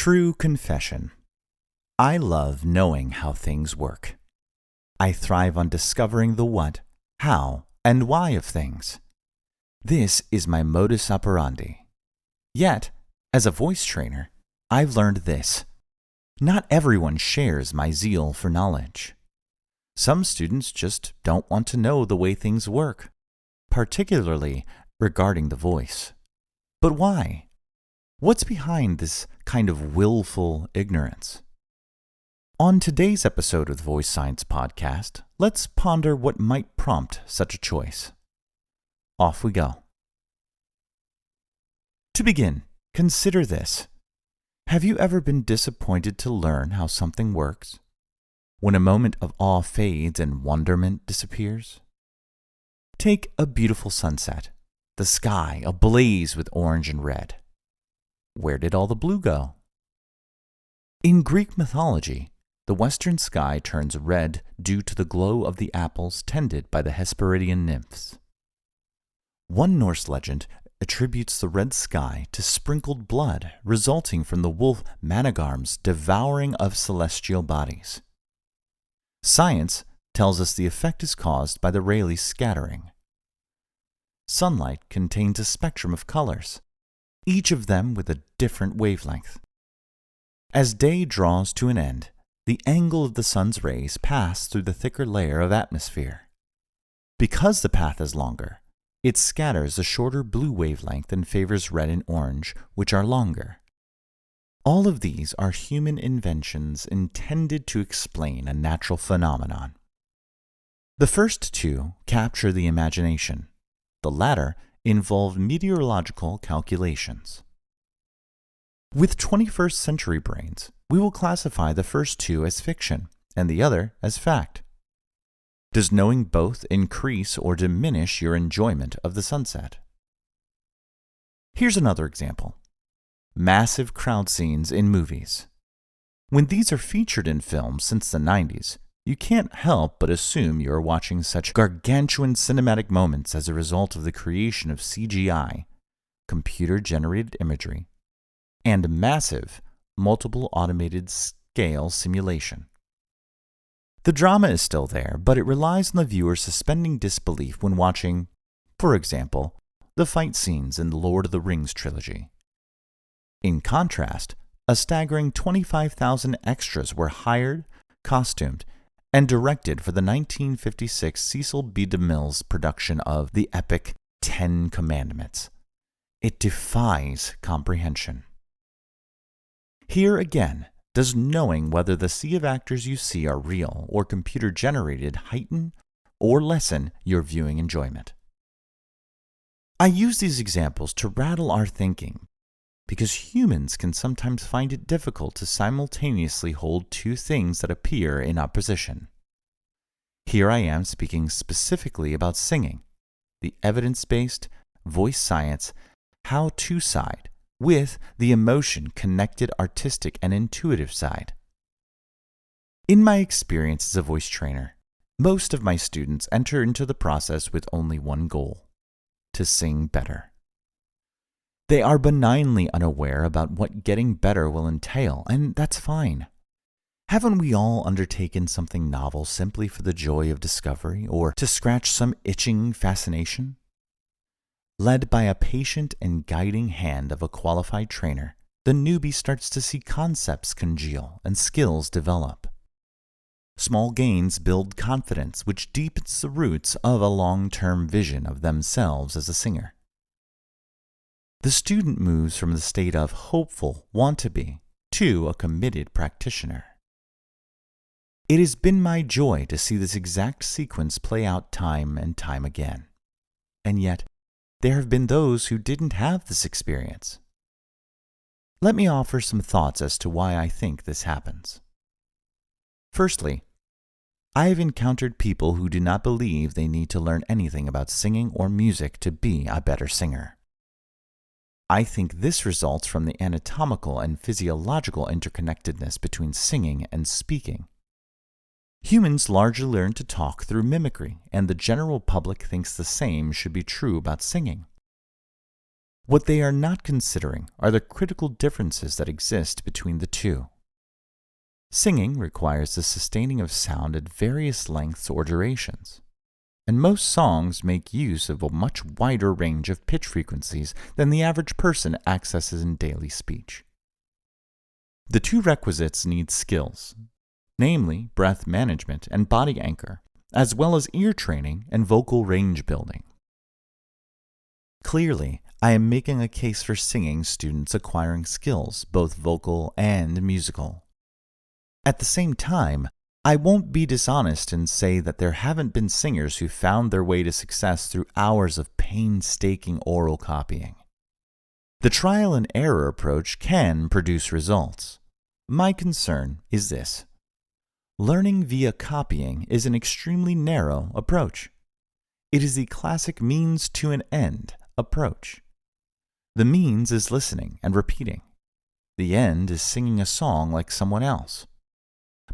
True confession. I love knowing how things work. I thrive on discovering the what, how, and why of things. This is my modus operandi. Yet, as a voice trainer, I've learned this. Not everyone shares my zeal for knowledge. Some students just don't want to know the way things work, particularly regarding the voice. But why? What's behind this kind of willful ignorance? On today's episode of the Voice Science Podcast, let's ponder what might prompt such a choice. Off we go. To begin, consider this. Have you ever been disappointed to learn how something works? When a moment of awe fades and wonderment disappears? Take a beautiful sunset, the sky ablaze with orange and red. Where did all the blue go? In Greek mythology, the western sky turns red due to the glow of the apples tended by the Hesperidian nymphs. One Norse legend attributes the red sky to sprinkled blood resulting from the wolf Managarm's devouring of celestial bodies. Science tells us the effect is caused by the Rayleigh scattering. Sunlight contains a spectrum of colors, each of them with a different wavelength. As day draws to an end, the angle of the sun's rays pass through the thicker layer of atmosphere. Because the path is longer, it scatters a shorter blue wavelength and favors red and orange, which are longer. All of these are human inventions intended to explain a natural phenomenon. The first two capture the imagination. The latter involve meteorological calculations. With 21st century brains, we will classify the first two as fiction and the other as fact. Does knowing both increase or diminish your enjoyment of the sunset? Here's another example. Massive crowd scenes in movies. When these are featured in films since the 90s, you can't help but assume you are watching such gargantuan cinematic moments as a result of the creation of CGI, computer-generated imagery, and massive, multiple automated scale simulation. The drama is still there, but it relies on the viewer suspending disbelief when watching, for example, the fight scenes in the Lord of the Rings trilogy. In contrast, a staggering 25,000 extras were hired, costumed, and directed for the 1956 Cecil B. DeMille's production of the epic Ten Commandments. It defies comprehension. Here again, does knowing whether the sea of actors you see are real or computer-generated heighten or lessen your viewing enjoyment? I use these examples to rattle our thinking because humans can sometimes find it difficult to simultaneously hold two things that appear in opposition. Here I am speaking specifically about singing, the evidence-based, voice science, how-to side, with the emotion-connected artistic and intuitive side. In my experience as a voice trainer, most of my students enter into the process with only one goal: to sing better. They are benignly unaware about what getting better will entail, and that's fine. Haven't we all undertaken something novel simply for the joy of discovery or to scratch some itching fascination? Led by a patient and guiding hand of a qualified trainer, the newbie starts to see concepts congeal and skills develop. Small gains build confidence, which deepens the roots of a long-term vision of themselves as a singer. The student moves from the state of hopeful want-to-be to a committed practitioner. It has been my joy to see this exact sequence play out time and time again. And yet, there have been those who didn't have this experience. Let me offer some thoughts as to why I think this happens. Firstly, I have encountered people who do not believe they need to learn anything about singing or music to be a better singer. I think this results from the anatomical and physiological interconnectedness between singing and speaking. Humans largely learn to talk through mimicry, and the general public thinks the same should be true about singing. What they are not considering are the critical differences that exist between the two. Singing requires the sustaining of sound at various lengths or durations, and most songs make use of a much wider range of pitch frequencies than the average person accesses in daily speech. The two requisites need skills, namely breath management and body anchor, as well as ear training and vocal range building. Clearly, I am making a case for singing students acquiring skills, both vocal and musical. At the same time, I won't be dishonest and say that there haven't been singers who found their way to success through hours of painstaking oral copying. The trial and error approach can produce results. My concern is this. Learning via copying is an extremely narrow approach. It is the classic means to an end approach. The means is listening and repeating. The end is singing a song like someone else.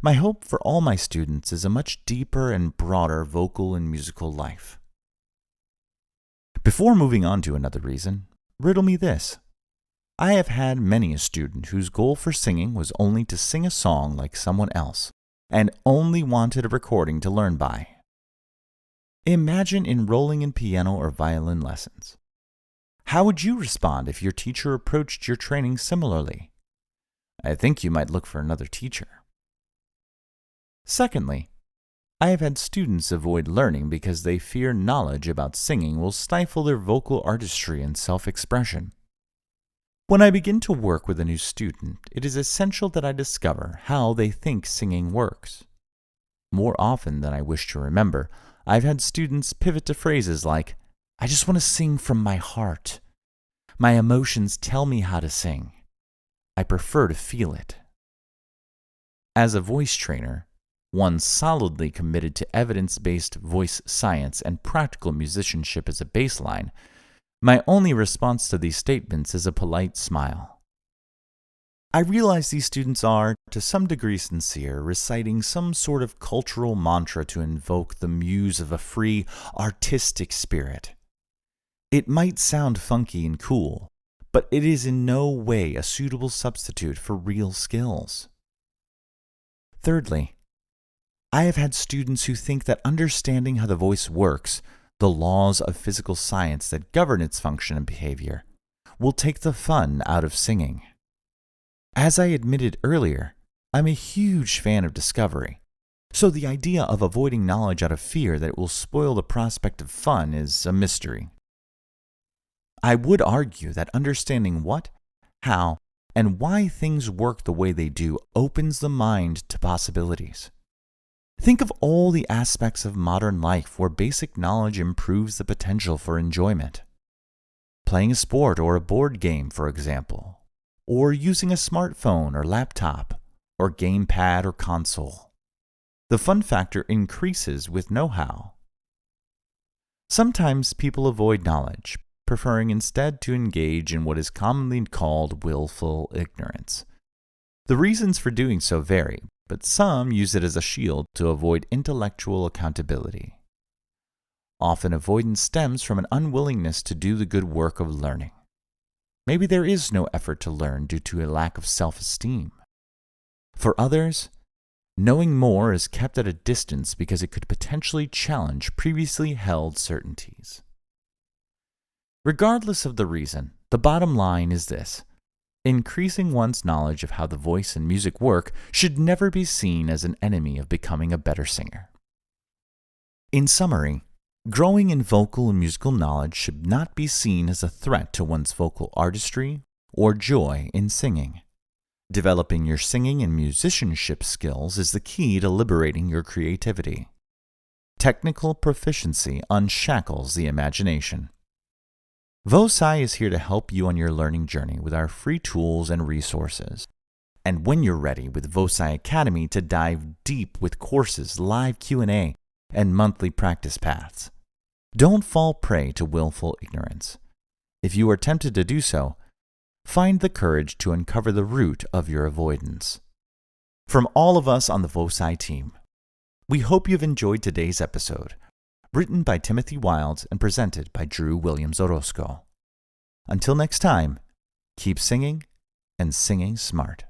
My hope for all my students is a much deeper and broader vocal and musical life. Before moving on to another reason, riddle me this. I have had many a student whose goal for singing was only to sing a song like someone else, and only wanted a recording to learn by. Imagine enrolling in piano or violin lessons. How would you respond if your teacher approached your training similarly? I think you might look for another teacher. Secondly, I have had students avoid learning because they fear knowledge about singing will stifle their vocal artistry and self-expression. When I begin to work with a new student, it is essential that I discover how they think singing works. More often than I wish to remember, I've had students pivot to phrases like, "I just want to sing from my heart. My emotions tell me how to sing. I prefer to feel it." As a voice trainer, one solidly committed to evidence-based voice science and practical musicianship as a baseline, my only response to these statements is a polite smile. I realize these students are, to some degree sincere, reciting some sort of cultural mantra to invoke the muse of a free, artistic spirit. It might sound funky and cool, but it is in no way a suitable substitute for real skills. Thirdly, I have had students who think that understanding how the voice works, the laws of physical science that govern its function and behavior, will take the fun out of singing. As I admitted earlier, I'm a huge fan of discovery, so the idea of avoiding knowledge out of fear that it will spoil the prospect of fun is a mystery. I would argue that understanding what, how, and why things work the way they do opens the mind to possibilities. Think of all the aspects of modern life where basic knowledge improves the potential for enjoyment. Playing a sport or a board game, for example, or using a smartphone or laptop, or gamepad or console. The fun factor increases with know-how. Sometimes people avoid knowledge, preferring instead to engage in what is commonly called willful ignorance. The reasons for doing so vary, but some use it as a shield to avoid intellectual accountability. Often avoidance stems from an unwillingness to do the good work of learning. Maybe there is no effort to learn due to a lack of self-esteem. For others, knowing more is kept at a distance because it could potentially challenge previously held certainties. Regardless of the reason, the bottom line is this. Increasing one's knowledge of how the voice and music work should never be seen as an enemy of becoming a better singer. In summary, growing in vocal and musical knowledge should not be seen as a threat to one's vocal artistry or joy in singing. Developing your singing and musicianship skills is the key to liberating your creativity. Technical proficiency unshackles the imagination. VoSci is here to help you on your learning journey with our free tools and resources. And when you're ready with VoSci Academy to dive deep with courses, live Q&A, and monthly practice paths. Don't fall prey to willful ignorance. If you are tempted to do so, find the courage to uncover the root of your avoidance. From all of us on the VoSci team, we hope you've enjoyed today's episode, written by Timothy Wilds and presented by Drew Williams-Orozco. Until next time, keep singing and singing smart.